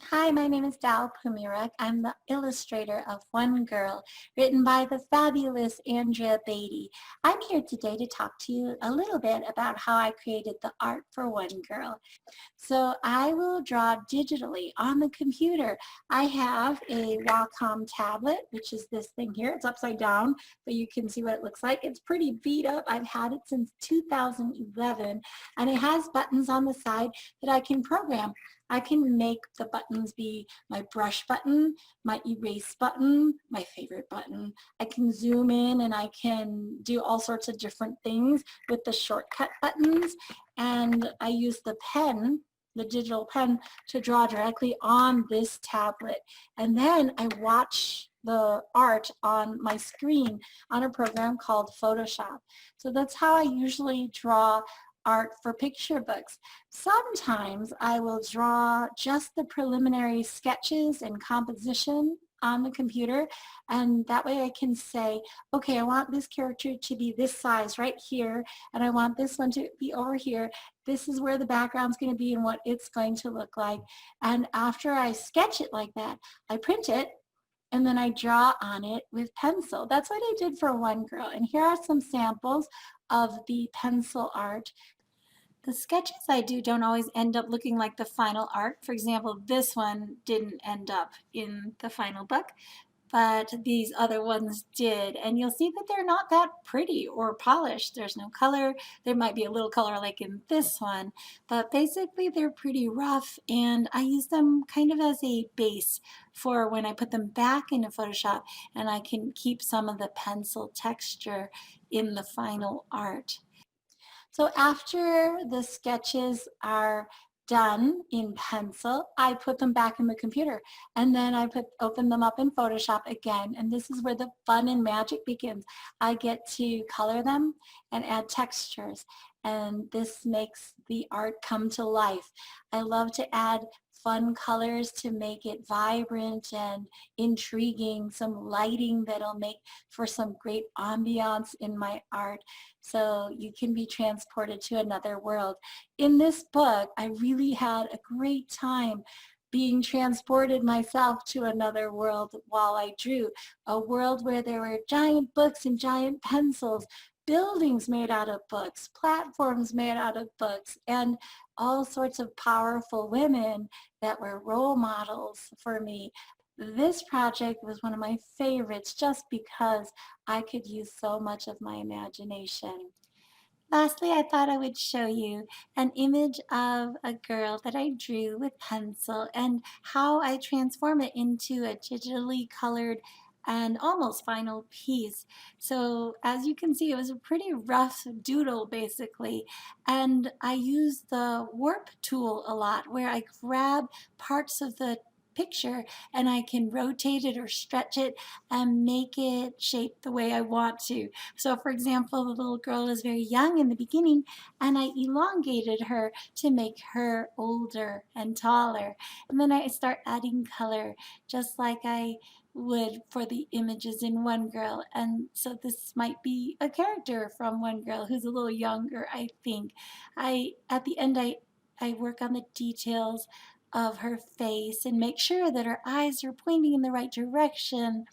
Hi, my name is Dow Phumiruk. I'm the illustrator of One Girl, written by the fabulous Andrea Beaty. I'm here today to talk to you a little bit about how I created the art for One Girl. So I will draw digitally on the computer. I have a Wacom tablet, which is this thing here. It's upside down, but you can see what it looks like. It's pretty beat up. I've had it since 2011, and it has buttons on the side that I can program. I can make the buttons be my brush button, my erase button, my favorite button. I can zoom in and I can do all sorts of different things with the shortcut buttons. And I use the pen, the digital pen, to draw directly on this tablet. And then I watch the art on my screen on a program called Photoshop. So that's how I usually draw art for picture books. Sometimes I will draw just the preliminary sketches and composition on the computer, and that way I can say, okay, I want this character to be this size right here, and I want this one to be over here. This is where the background's going to be and what it's going to look like. And after I sketch it like that, I print it and then I draw on it with pencil. That's what I did for One Girl. And here are some samples of the pencil art. The sketches I do don't always end up looking like the final art. For example, this one didn't end up in the final book, but these other ones did. And you'll see that they're not that pretty or polished. There's no color. There might be a little color like in this one, but basically they're pretty rough, and I use them kind of as a base for when I put them back into Photoshop, and I can keep some of the pencil texture in the final art. So after the sketches are done in pencil, I put them back in the computer, and then I open them up in Photoshop again, and this is where the fun and magic begins. I get to color them and add textures, and this makes the art come to life. I love to add fun colors to make it vibrant and intriguing, some lighting that'll make for some great ambiance in my art, so you can be transported to another world. In this book, I really had a great time being transported myself to another world while I drew, a world where there were giant books and giant pencils, buildings made out of books, platforms made out of books, and all sorts of powerful women that were role models for me. This project was one of my favorites just because I could use so much of my imagination. Lastly, I thought I would show you an image of a girl that I drew with pencil and how I transform it into a digitally colored and almost final piece. So as you can see, it was a pretty rough doodle basically. And I use the warp tool a lot, where I grab parts of the picture and I can rotate it or stretch it and make it shape the way I want to. So for example, the little girl is very young in the beginning, and I elongated her to make her older and taller. And then I start adding color just like I would for the images in One Girl. And so this might be a character from One Girl who's a little younger, I think. At the end, I work on the details of her face and make sure that her eyes are pointing in the right direction.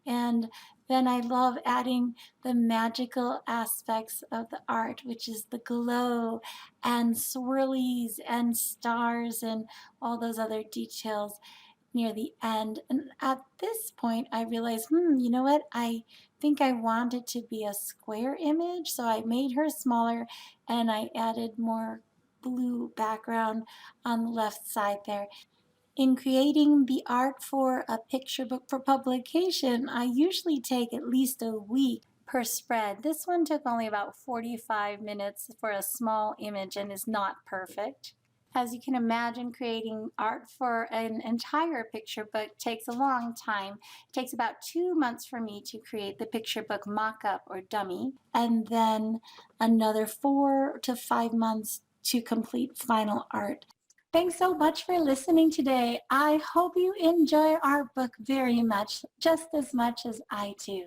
And then I love adding the magical aspects of the art, which is the glow and swirlies and stars and all those other details near the end. And at this point, I realized, you know what? I think I want it to be a square image. So I made her smaller and I added more blue background on the left side there. In creating the art for a picture book for publication, I usually take at least a week per spread. This one took only about 45 minutes for a small image and is not perfect. As you can imagine, creating art for an entire picture book takes a long time. It takes about 2 months for me to create the picture book mock-up or dummy, and then another 4 to 5 months to complete final art. Thanks so much for listening today. I hope you enjoy our book very much, just as much as I do.